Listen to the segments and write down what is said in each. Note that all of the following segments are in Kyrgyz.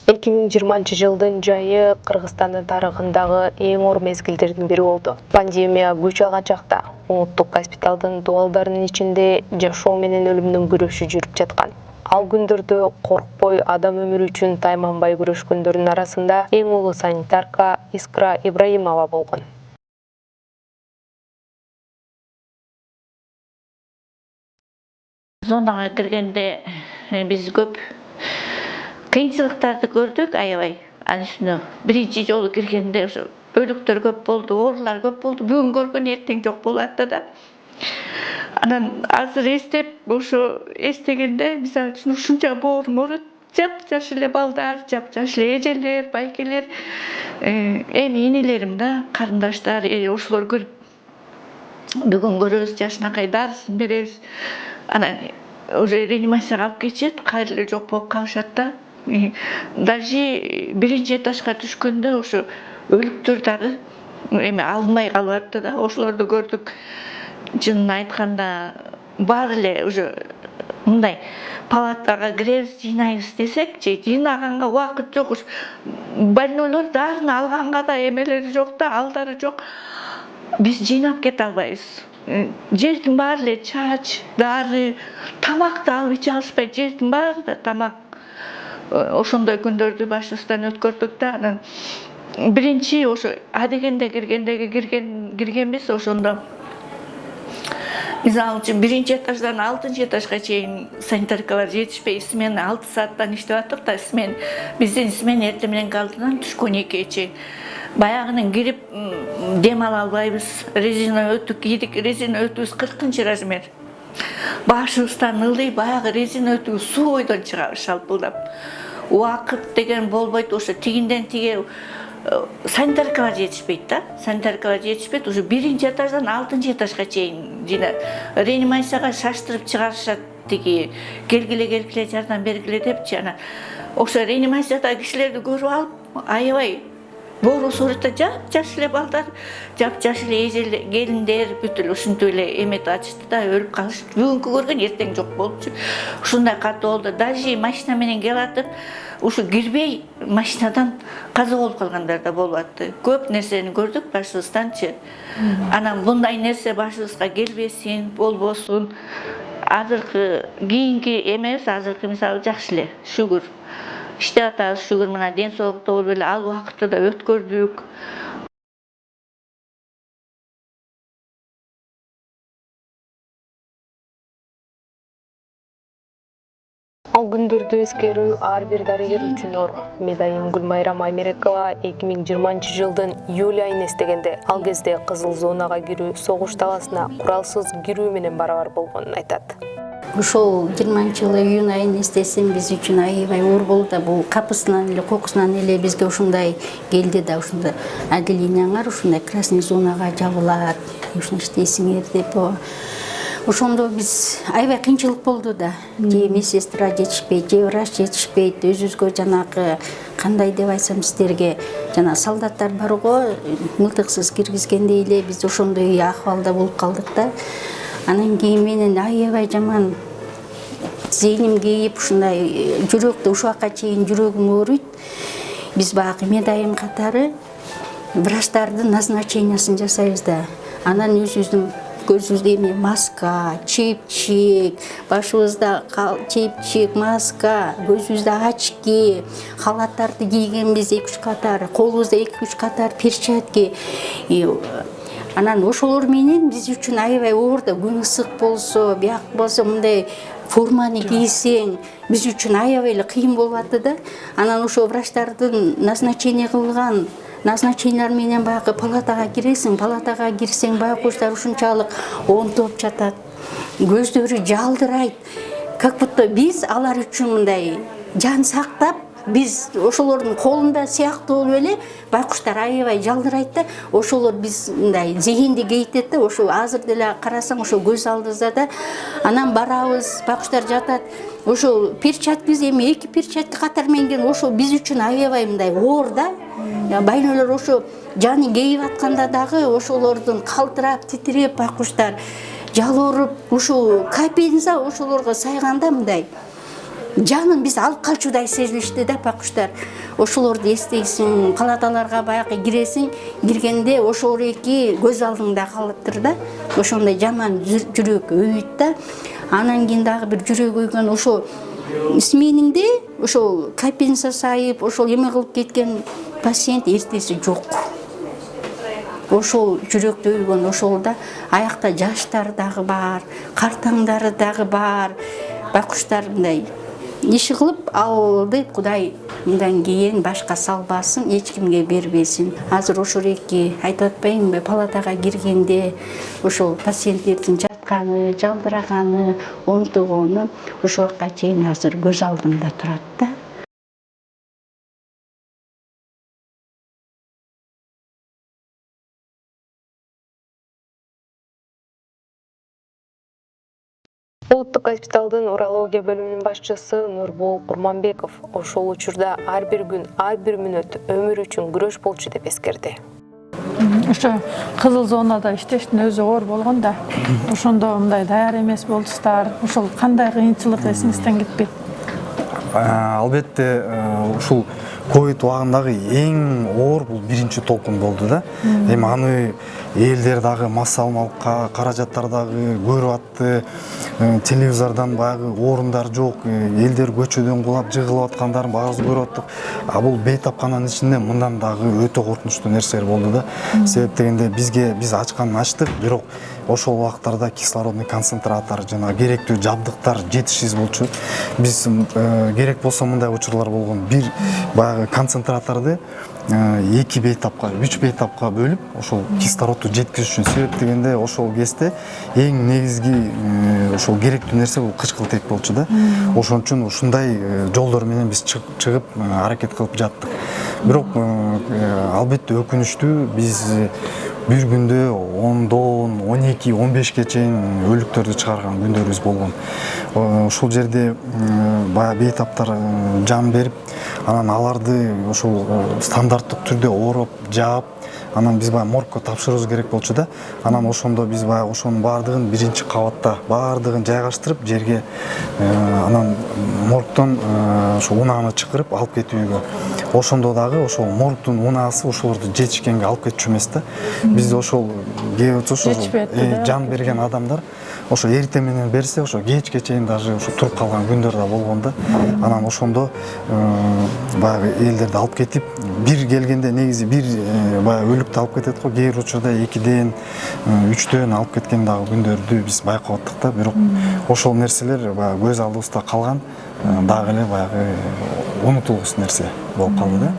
2020-жылдын жайы Кыргызстандын тарыхындагы эң оор мезгилдердин бири болду. Пандемия күч алган чакта улуттук госпиталдын дубалдарынын ичинде жашоо менен өлүмдүн күрөшү жүрүп жаткан. Ал күндөрдө коркпой адам өмүрү үчүн тайманбай күрөшкөндөрдүн арасында эң улуу санитарка Искра Ибраимова болгон. Зонага киргенде биз көп кыйынчылыктарды көрдүк, аябай. Анын үстүнө биринчи жолу киргенде ошо өлүктөр көп болду, оорулар көп болду. Бүгүн көргөн эртең жок болуп атты да. Анан азыр эстеп, ошо эстегенде мисалы үчүн ушунча боорум ооруйт. Жап-жаш эле балдар, жап-жаш эле эжелер, байкелер, эми инилерим да, карындаштар, ошолор көрүп бүгүн көрөбүз, жашынакай дарысын беребиз. Анан уже реанимацияга алып кетишет, кайра эле жок болуп калышат да. Даже биринчи этажга түшкөндө ошо өлүктөр дагы эми алынмай калып атты да. Ошолорду көрдүк. Чынын айтканда баары эле уже мындай палатага киребиз, жыйнайбыз десекчи, жыйнаганга убакыт жок. Больнойлор дарыны алганга да эмелери жок да, алдары жок. Биз жыйнап кете албайбыз. Жердин баары эле чач, дары, тамакты алып иче алышпайт, жердин баары да тамак. Ошондой күндөрдү башыбыздан өткөрдүк да. Анан биринчи ошо адегенде киргенбиз, ошондо мисалы үчүн биринчи этаждан 6-чы этажга чейин санитаркалар жетишпей, смена 6 сааттан иштеп аттык да, биздин смена эртең мененки алдынан түшкөн 2-ге чейин. Баягынын кирип дем ала албайбыз. Резина өтүк кийдик, резина өтүбүз 40-чы размер. Башыбыздан ылдый, баягы резина өтүгү суу бойдон чыгабы шалпылдап. Убакыт деген болбойт, ошо тигинден тиге санитаркалар жетишпейт да. Санитаркалар жетишпейт, уже биринчи этаждан 6-чы этажга чейин жана реанимацияга шаштырып чыгарышат, тиги келгиле жардам бергиле депчи. Анан ошо реанимацияда кишилерди көрүп алып, аябай боорусу ооруйт, жап-жаш эле балдар, жап-жаш эле келиндер бүт эле ушинтип эле эметип атышты да, өлүп калышты. Бүгүнкү көргөн эртең жок болчу. Ушундай катуу болду. Даже машина менен келатып, ушу кирбей машинадан каза болуп калгандар да болуп атты. Көп нерсени көрдүк башыбызданчы. Анан мындай нерсе башыбызга келбесин, болбосун. Азыркы кийинки эмес, азыркы мисалы жакшы эле, шүгүр. Иштеп атабыз, шүгүр, мына ден соолукта болуп эле ал убакытты да өткөрдүк. Ал күндөрдү эскерүү ар бир дарыгер үчүн оор. Медайым Гүлмайрам Аймерекова 2020-жылдын июль айын эстегенде, ал кезде кызыл зонага кирүү согуш таласына куралсыз кирүү менен барабар болгонун айтат. Ошол 20-жылы июнь айын эстесем, биз үчүн аябай оор болду. Бул капысынан эле, кокусунан эле бизге ушундай келди да, ушундай отделениялар ушундай красный зонага жабылат, ушуну иштейсиңер деп. Ошондо биз аябай кыйынчылык болду да. Же медсестра жетишпейт, же врач жетишпейт, өзүбүзгө жанагы кандай деп айтсам сиздерге, жана солдаттар бар го, мылтыксыз киргизгендей эле биз ошондой акыбалда болуп калдык да. Анан кийин менен аябай жаман зейним кейип, ушундай жүрөктө ушуга чейин жүрөгүм ооруйт. Биз баягы медайым катары врачтардын назначениясын жасайбыз да. Анан өзүбүздүн көзүбүздө эми маска, чепчик, башыбызда чепчик, маска, көзүбүздө очки, халаттарды кийгенбиз 2-3 катар, колубузда 2-3 катар перчатки. Анан ошолор менен биз үчүн аябай оор да, күн ысык болсо, бияк болсо мындай форманы кийсең, биз үчүн аябай эле кыйын болуп атты да. Анан ошо врачтардын назначение кылган назначениялар менен баягы палатага киресиң, палатага кирсең байкуштар ушунчалык онтоп жатат, көздөрү жалдырайт. Как будто биз алар үчүн мындай жан сактап, биз ошолордун колунда сыяктуу болуп эле байкуштар аябай жалдырайт да. Ошолор биз мындай зегенди кейтет да. Ошо азыр деле карасаң, ошо көз алдыбызда да. Анан барабыз, байкуштар жатат. Ошо перчаткабыз эми 2 перчатки катар менген, ошо биз үчүн аябай мындай оор да. Байнолор ошо жаны кейип атканда дагы ошолордун калтырап, титиреп байкуштар жалоруп, ушу капельница ошолорго сайганда мындай жанын биз алып калчудай сезилишти да пакуштар. Ошолорду эстейсиң, палаталарга баягы киресиң, киргенде ошол эки көз алдыңда калыптыр да. Ошондой жаман жүрөк өйүт да. Анан кийин дагы бир жүрөк өйгөн ошо смениңде ошол капельница сайып, ошол эме кылып кеткен пациент эртеси жок. Ошол жүрөктө өйгөн ошолда аякта жаштар дагы бар, картаңдары дагы бар. Бакуштар мындай иши кылып алды, Кудай мындан кийин башка салбасын, эч кимге бербесин. Азыр ошол эки айтып атпаймынбы, палатага киргенде ошол пациенттердин жатканы, жалдыраганы, онтугону ошолга чейин азыр көз алдымда турат да. Улуттук госпиталдын урология бөлүмүнүн башчысы Нурбол Курманбеков ошол учурда ар бир күн, ар бир мүнөт өмүр үчүн күрөш болчу деп эскерди. Ошо кызыл зонада иштештин өзү оор болгон да. Ошондо мындай даяр эмес болчусуздар. Ошол кандай кыйынчылык эсиңизден кетпейт? Албетте ушул ковид убагындагы эң оор бул биринчи толкун болду да. Эми аны элдер дагы массалык каражаттар дагы көрүп атты. Телевизордон баягы орундар жок, элдер көчөдөн кулап жыгылып аткандарын баарыбыз көрүп аттык. А бул бейтапкананын ичинде мындан дагы өтө коркунучтуу нерселер болду да. Себеп дегенде биз ачканын ачтык, бирок ошол убактарда кислородный концентратор жана керектүү жабдыктар жетишсиз болчу. Биз керек болсо мындай учурлар болгон. Бир баягы концентраторду 2 бейтапка, 3 бейтапка бөлүп, ошол кислородду жеткизиш үчүн. Себеп дегенде ошол кезде эң негизги ошол керектүү нерсе бул кычкылтек болчу да. Ошон үчүн ушундай жолдор менен биз чыгып аракет кылып жаттык. Бирок албетте өкүнүчтүү, биз бир күндө 10дон 12, 15ке чейин өлүктөрдү чыгарган күндөрүбүз болгон. Ушул жерде баягы бейтаптар жан берип, анан аларды ошол стандарттык түрдө ороп, жаап, анан биз баягы моргко тапшырыбыз керек болчу да. Анан ошондо биз баягы ошонун баардыгын биринчи кабатта баардыгын жайгаштырып жерге, анан моргтон ошо унааны чакырып алып кетүүгө. Ошондо дагы ошол моргдун унаасы ошолорду жетишкенге алып кетчү эмес да. Биз ошол жан берген адамдар ошо эртең менен берсе, ошо кечке чейин даже ошо туруп калган күндөр да болгон да. Анан ошондо баягы элдерди алып кетип, бир келгенде негизи бир баягы өлүктү алып кетет го, кээ бир учурда 2ден 3дөн алып кеткен дагы күндөрдү биз байкап аттык да. Бирок ошол нерселер баягы көз алдыбызда калган, дагы эле баягы унутулгус нерсе болуп калды да.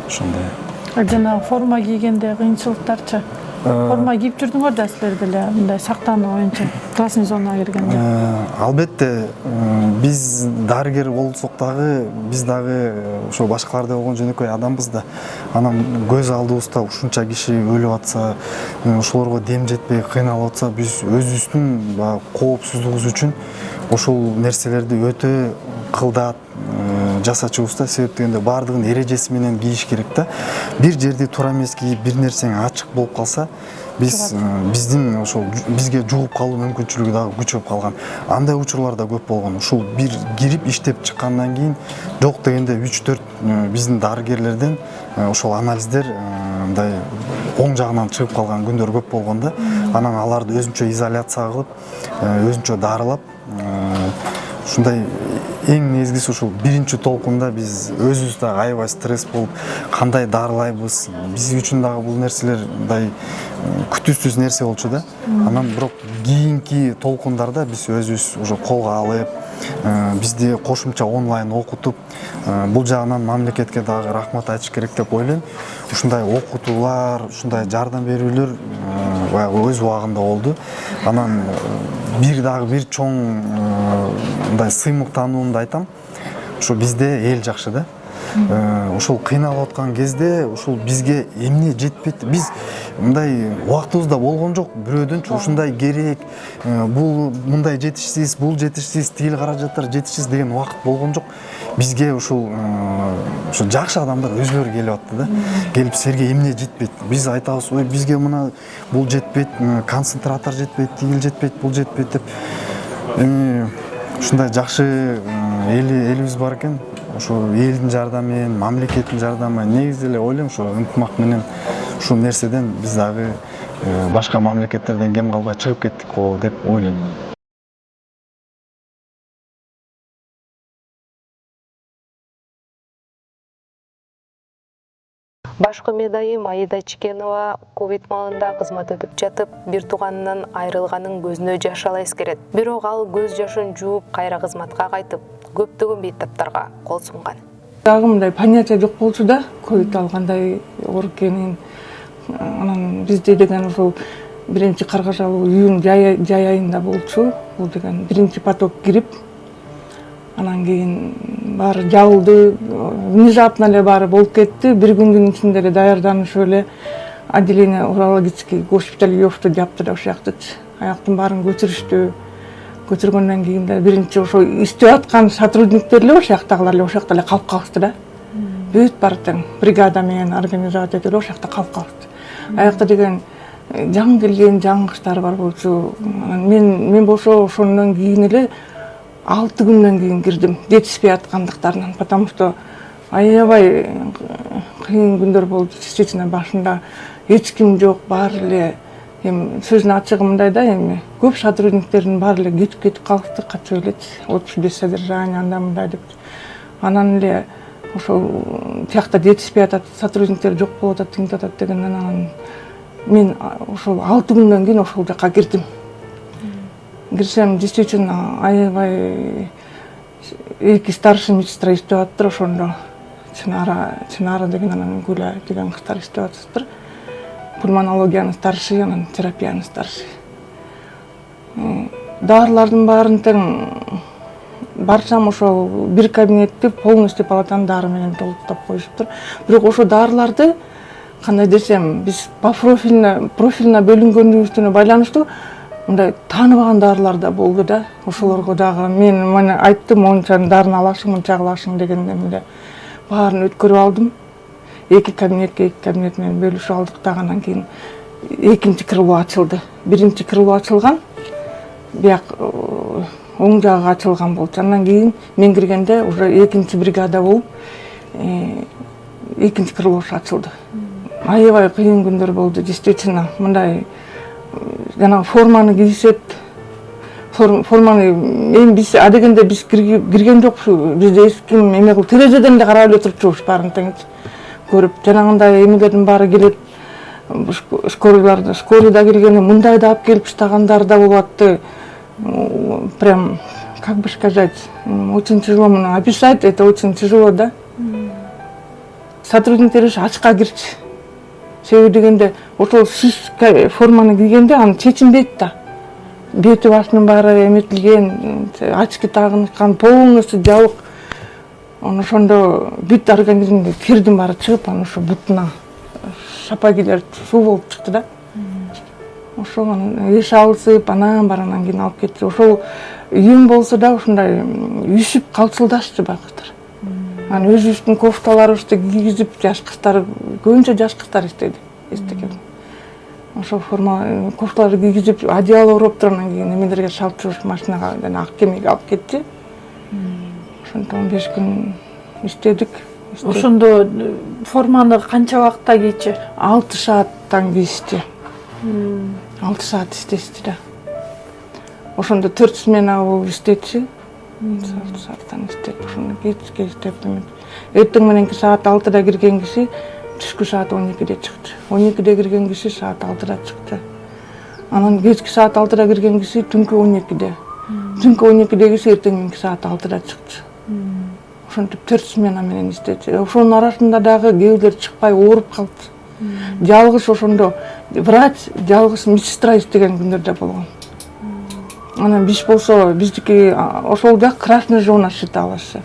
Ошондой. Жанагы форма кийгенде кыйынчылыктарчы? Форма кийип жүрдүңөр да силер деле мындай сактануу боюнча красный зонага киргенде? Албетте биз дарыгер болсок дагы, биз дагы ошо башкалардай болгон жөнөкөй адамбыз да. Анан көз алдыбызда ушунча киши өлүп атса, ошолорго дем жетпей кыйналып атса, биз өзүбүздүн коопсуздугубуз үчүн ошол нерселерди өтө кылдат жасачубуз да. Себеп дегенде баардыгын эрежеси менен кийиш керек да. Бир жерди туура эмес кийип, бир нерсең ачык болуп калса, биздин ошол бизге жугуп калуу мүмкүнчүлүгү дагы күчөп калган. Андай учурлар да көп болгон. Ушул бир кирип иштеп чыккандан кийин жок дегенде 3-4 биздин дарыгерлерден ошол анализдер мындай оң жагынан чыгып калган күндөр көп болгон да. Анан аларды өзүнчө изоляция кылып, өзүнчө дарылап, ушундай эң негизгиси ушул биринчи толкунда биз өзүбүз дагы аябай стресс болуп, кандай дарылайбыз, биз үчүн дагы бул нерселер мындай күтүүсүз нерсе болчу да. Анан бирок кийинки толкундарда биз өзүбүз уже колго алып, бизди кошумча онлайн окутуп, бул жагынан мамлекетке дагы рахмат айтыш керек деп ойлойм. Ушундай окутуулар, ушундай жардам берүүлөр өз убагында болду. Анан бир чоң мындай сыймыктануумду айтам. Ошо бизде эл жакшы да. Ошол кыйналып аткан кезде ушул бизге эмне жетпейт. Биз мындай убактыбызда болгон жок. Бирөөдөнчү ушундай керек, бул мындай жетишсиз, бул жетишсиз, тигил каражаттар жетишсиз деген убакыт болгон жок. Бизге ушул жакшы адамдар өзлөрү келип атты да. Келип силерге эмне жетпейт? Биз айтабыз, ой, бизге мына бул жетпейт, концентратор жетпейт, тигил жетпейт, бул жетпейт деп. Ушундай жакшы элибиз бар экен. Ошо элдин жардамы менен, мамлекеттин жардамы негизи эле ойлойм ошо ынтымак менен ушул нерседен биз дагы башка мамлекеттерден кем калбай чыгып кеттик го деп ойлойм. Башкы медайым Аида Чекенова ковид маалында кызмат өтүп жатып, бир тууганынан айрылганын көзүнө жаш ала эскерет. Бирок ал көз жашын жууп, кайра кызматка кайтып, көптөгөн бейтаптарга кол сунган. Дагы мындай понятие жок болчу да, ковид алгандай оор экенин. Анан бизде деген ушул биринчи каргаш алуу июнь жай айында болчу. Бул деген биринчи поток кирип, анан кийин баары жабылды, внезапно эле баары болуп кетти. Бир күндүн ичинде эле даярданышып эле отделение урологический госпиталь Йовту жапты да ошол жактычы. Аяктын баарын көчүрүштү. Көчүргөндөн кийин да биринчи ошо иштеп аткан сотрудниктер эле ошол жактагылар эле ошол жакта эле калып калышты да. Бүт баары тең бригада менен организовать этип ошол жакта калып калышты. Аякта деген жаңы келген жаңгыштар бар болчу. Мен болсо ошондон кийин эле 6 күндөн кийин кирдим, жетишпей аткандыктарынан, потому что аябай кыйын күндөр болду. Действительно башында эч ким жок, баары эле эми сөздүн ачыгы мындай да, эми көп сотрудниктердин баары эле кетип калышты, качып элечи, отпуск без содержания анда мындай деп. Анан эле ошол тиякта жетишпей атат, сотрудниктер жок болуп атат, тигинтип атат дегенден анан мен ошол 6 күндөн кийин ошол жакка кирдим. Кирсем, действительно, аябай эки старший медсестра иштеп атыптыр ошондо. Чынара деген анан Гүлә деген кыздар иштеп атыптыр. Пульмонологиянын старший, анан терапиянын старший. Дарылардын баарын тең барсам ошол бир кабинетти полностью палатаны дары менен толуктап коюшуптур. Бирок ошо дарыларды кандай десем, биз по профилине бөлүнгөнүбүздүнө байланыштуу мындай тааныбаган дарылар да болду да. Ошолорго дагы мен айттым, монча дарыны аласың, мынча кыласың дегенден эле баарын өткөрүп алдым. Эки кабинет менен бөлүшүп алдык да, анан кийин экинчи крыло ачылды. Биринчи крыло ачылган, бияк оң жагы ачылган болчу. Андан кийин мен киргенде уже экинчи бригада болуп, экинчи крылоsu ачылды. Аябай кыйын күндөр болду, действительно. Мындай жана форманы кийишет. Форманы эми биз адегенде биз кирген жокпуз. Бизде эч ким эме кылып терезеден эле карап эле турчубуз баарын теңиз көрүп. Жанагындай эмелердин баары келет. Скорыйда келгени мындай да алып келип таштагандар да болуп атты. Прям, как бы сказать, очень тяжело описать, это очень тяжело, да? Сотрудниктер ачка кирчи. Себеби дегенде ошол сиз форманы кийгенде аны чечинбейт да. Бети башынын баары эметилген, очки тагынышкан, полностью жабык. Ошондо бүт организмге кирдин баары чыгып, анан ошо бутуна шапагилер суу болуп чыкты да. Ошол эш алысып, анан кийин алып кетти. Ошол июнь болсо да ушундай үсүп калчылдашчу байкуштар. Анан өзүбүздүн кофталарыбызды кийгизип, жаш кыздар, көбүнчө жаш кыздар эстеген. Ошол форма кофталарды кийгизип, одеяло ороп туруп, анан кийин эмелерге салып чыгып машинага, ак кемеге алып кетти. Ошондо 15 күн иштедик. Ошондо форманы канча убакытта кийчи? 6 сааттан кийишти. 6 саат иштешти да. Ошондо 4 смена болуп иштечи. 6 сааттан иштеп, ошондо кечке иштеп. Эртең мененки саат 6-да кирген киши түшкү саат 12-де чыкты. 12-де кирген киши саат 6-да чыкты. Анан кечки саат 6-да кирген киши түнкү 12-де. Түнкү 12-де киши эртеңки саат 6-да чыкты. Ошентип 4 смена менен иштечи. Ошонун арасында дагы кээбилер чыкпай ооруп калды. Жалгыз ошондо врач, жалгыз медсестра иштеген күндөр да болгон. Анан биз болсо, биздики ошол жак красный зона считаласы.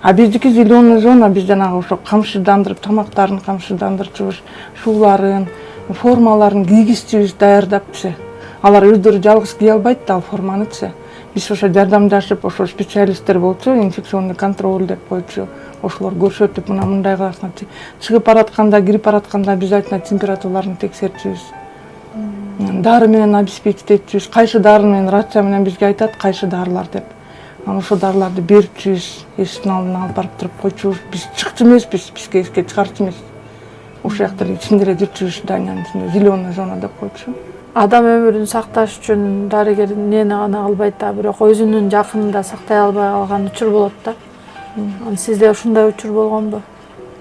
А биздики зеленый зона, биз жанагы ошо камсыздандырып, тамактарын камсыздандырчубуз, сууларын, формаларын кийгизчүбүз, даярдапчы. Алар өздөрү жалгыз кие албайт да ал форманычы. Биз ошо жардамдашып, ошо специалисттер болчу, инфекционный контроль деп койчу. Ошолор көрсөтүп, мындай кыласың, чыгып баратканда, кирип баратканда обязательно температураларын текшертчүбүз. Дары менен обеспечить этчүбүз. Кайсы дары менен рация менен бизге айтат, кайсы дарылар деп. Анан ошол дарыларды берип жүрүбүз, эшиктин алдына алып барып туруп койчубуз. Биз чыкчу эмеспиз, бизге эшикке чыгарчу эмес. Ошол жакта эле ичинде эле жүрчүбүз, Даниянын ичинде зеленая зона деп коечу. Адам өмүрүн сакташ үчүн дарыгер эмнени гана кылбайт да, бирок өзүнүн жакынын сактай албай калган учур болот да. Сизде ушундай учур болгонбу?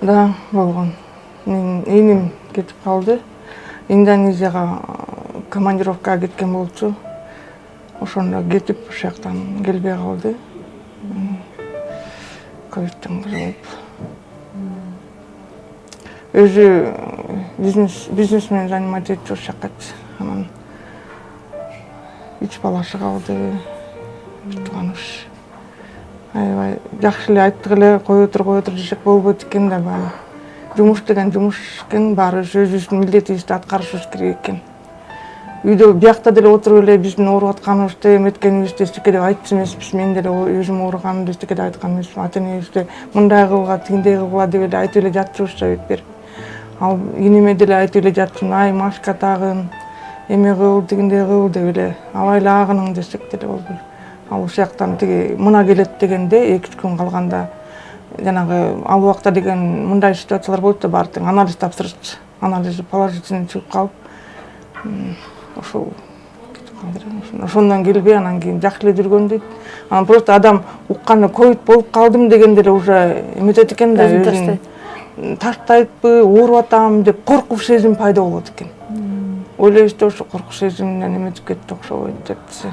Да, болгон. Менин эним кетип калды. Индонезияга командировкага кеткен болчу. Ошондо кетип ошол жактан келбей калды. Ковидтен болуп. Өзү бизнесмен занимать этчү ошол жакка. Анан 3 баласы калды. Тууганыш. Аябай жакшы эле айттык эле, кое тур десек болбойт экен да баары. Жумуш деген жумуш экен, баары өзүбүздүн милдетибизди аткарышыбыз керек экен. Үйдө биякта деле отуруп эле биздин ооруп атканыбызды, эметкенибизди эчтеке деп айтчу эмеспиз. Мен деле өзүм ооруганымды эчтеке деп айткан эмесмин. Ата-энебизде мындай кылгыла, тигиндей кылгыла деп эле айтып эле жатчубуз бетпер. Ал инеме деле айтып эле жатчумун, ай маска тагын, эме кыл, тигиндей кыл деп эле, абайла агының десек деле болбой. Ал ошол жактан тиги мына келет дегенде 2-3 күн калганда жанагы ал убакта деген мындай ситуациялар болот да, баары тең анализ тапсырышчы. Анализи положительный чыгып калып, ошол ошондон келбей анан кийин жакшы эле жүргөн дейт. Анан просто адам укканда ковид болуп калдым дегенде эле уже эметет экен да, өзүн таштайбы, ооруп атам деп коркуп сезим пайда болот экен. Ойлойбуз ошо коркуп сезиминен эметип кетти окшобойт депчи.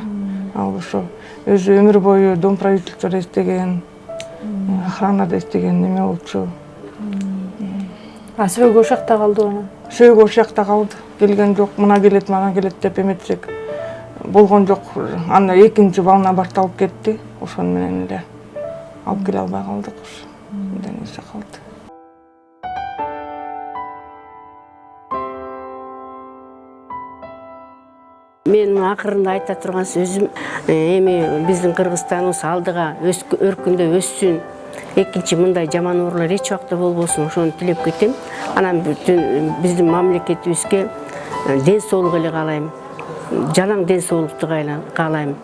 Ал ошо өзү өмүр бою дом правительствода иштеген, охранада иштеген неме болчу. Сөөгү ошол жакта калдыбы анан? Сөөгү ошол жакта калды. Келген жок, мына келет, мана келет деп эметсек болгон жок. Анда экинчи волна башталып кетти. Ошону менен эле алып келе албай калдык. Индонезия калды. Мен акырында айта турган сөзүм, эми биздин Кыргызстаныбыз алдыга өркүндө өссүн. Экинчи мындай жаман оорулар эч убакта болбосун, ошону тилеп кетем. Анан бүтүн биздин мамлекетибизге ден соолук эле каалайм. Жалаң ден соолукту каалайм.